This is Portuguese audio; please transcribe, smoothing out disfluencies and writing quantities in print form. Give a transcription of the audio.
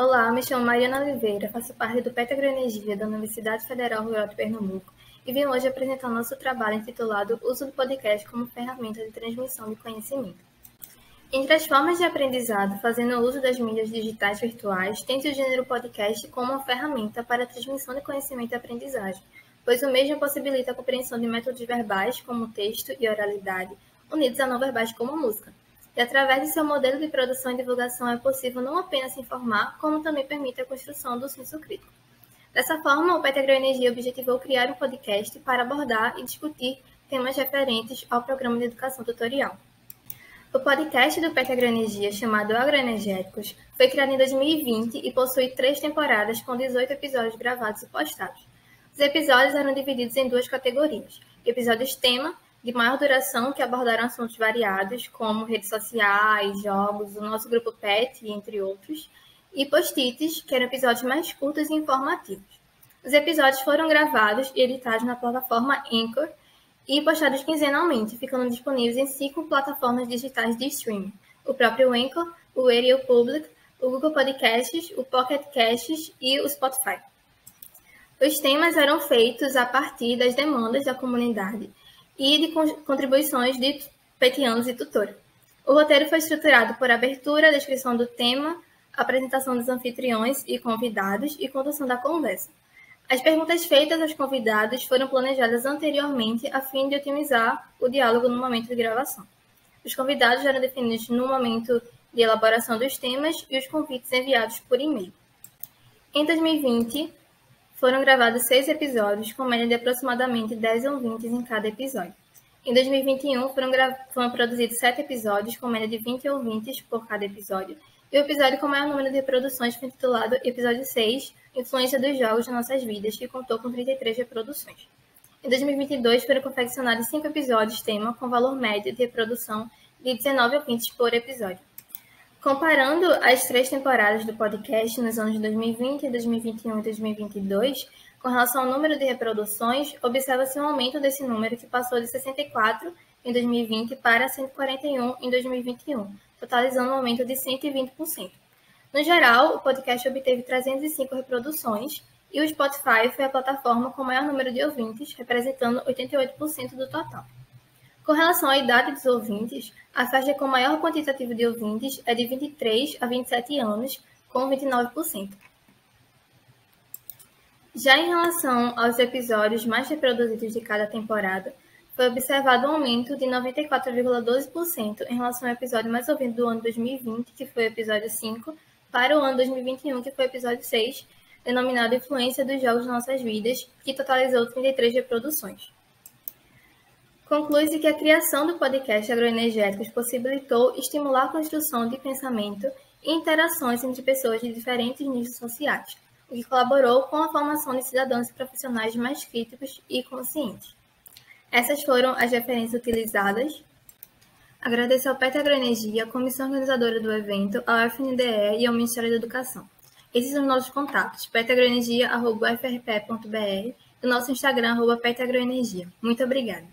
Olá, me chamo Mariana Oliveira, faço parte do PET Agroenergia da Universidade Federal Rural de Pernambuco e vim hoje apresentar nosso trabalho intitulado Uso do Podcast como Ferramenta de Transmissão de Conhecimento. Entre as formas de aprendizado, fazendo uso das mídias digitais virtuais, tem-se o gênero podcast como uma ferramenta para a transmissão de conhecimento e aprendizagem, pois o mesmo possibilita a compreensão de métodos verbais, como texto e oralidade, unidos a não verbais como música. E através de seu modelo de produção e divulgação é possível não apenas se informar, como também permite a construção do senso crítico. Dessa forma, o PET Agroenergia objetivou criar um podcast para abordar e discutir temas referentes ao programa de educação tutorial. O podcast do PET Agroenergia, chamado Agroenergéticos, foi criado em 2020 e possui 3 temporadas com 18 episódios gravados e postados. Os episódios eram divididos em 2 categorias: episódios tema, de maior duração, que abordaram assuntos variados, como redes sociais, jogos, o nosso grupo PET, entre outros, e post-its, que eram episódios mais curtos e informativos. Os episódios foram gravados e editados na plataforma Anchor e postados quinzenalmente, ficando disponíveis em 5 plataformas digitais de streaming: o próprio Anchor, o Radio Public, o Google Podcasts, o Pocket Casts e o Spotify. Os temas eram feitos a partir das demandas da comunidade e de contribuições de petianos e tutor. O roteiro foi estruturado por abertura, descrição do tema, apresentação dos anfitriões e convidados e condução da conversa. As perguntas feitas aos convidados foram planejadas anteriormente a fim de otimizar o diálogo no momento de gravação. Os convidados eram definidos no momento de elaboração dos temas e os convites enviados por e-mail. Em 2020, foram gravados 6 episódios, com média de aproximadamente 10 ouvintes em cada episódio. Em 2021, foram produzidos 7 episódios, com média de 20 ouvintes por cada episódio, e o episódio com maior número de reproduções foi intitulado Episódio 6, Influência dos Jogos nas Nossas Vidas, que contou com 33 reproduções. Em 2022, foram confeccionados 5 episódios tema, com valor médio de reprodução de 19 ouvintes por episódio. Comparando as 3 temporadas do podcast nos anos de 2020, 2021 e 2022, com relação ao número de reproduções, observa-se um aumento desse número que passou de 64 em 2020 para 141 em 2021, totalizando um aumento de 120%. No geral, o podcast obteve 305 reproduções e o Spotify foi a plataforma com o maior número de ouvintes, representando 88% do total. Com relação à idade dos ouvintes, a faixa com maior quantitativo de ouvintes é de 23 a 27 anos, com 29%. Já em relação aos episódios mais reproduzidos de cada temporada, foi observado um aumento de 94,12% em relação ao episódio mais ouvido do ano 2020, que foi o episódio 5, para o ano 2021, que foi o episódio 6, denominado Influência dos Jogos nas Nossas Vidas, que totalizou 33 reproduções. Conclui-se que a criação do podcast Agroenergéticos possibilitou estimular a construção de pensamento e interações entre pessoas de diferentes nichos sociais, o que colaborou com a formação de cidadãos e profissionais mais críticos e conscientes. Essas foram as referências utilizadas. Agradeço ao PET Agroenergia, a comissão organizadora do evento, ao FNDE e ao Ministério da Educação. Esses são os nossos contatos: petagroenergia@ufrpe.br e o nosso Instagram, @petagroenergia. Muito obrigada.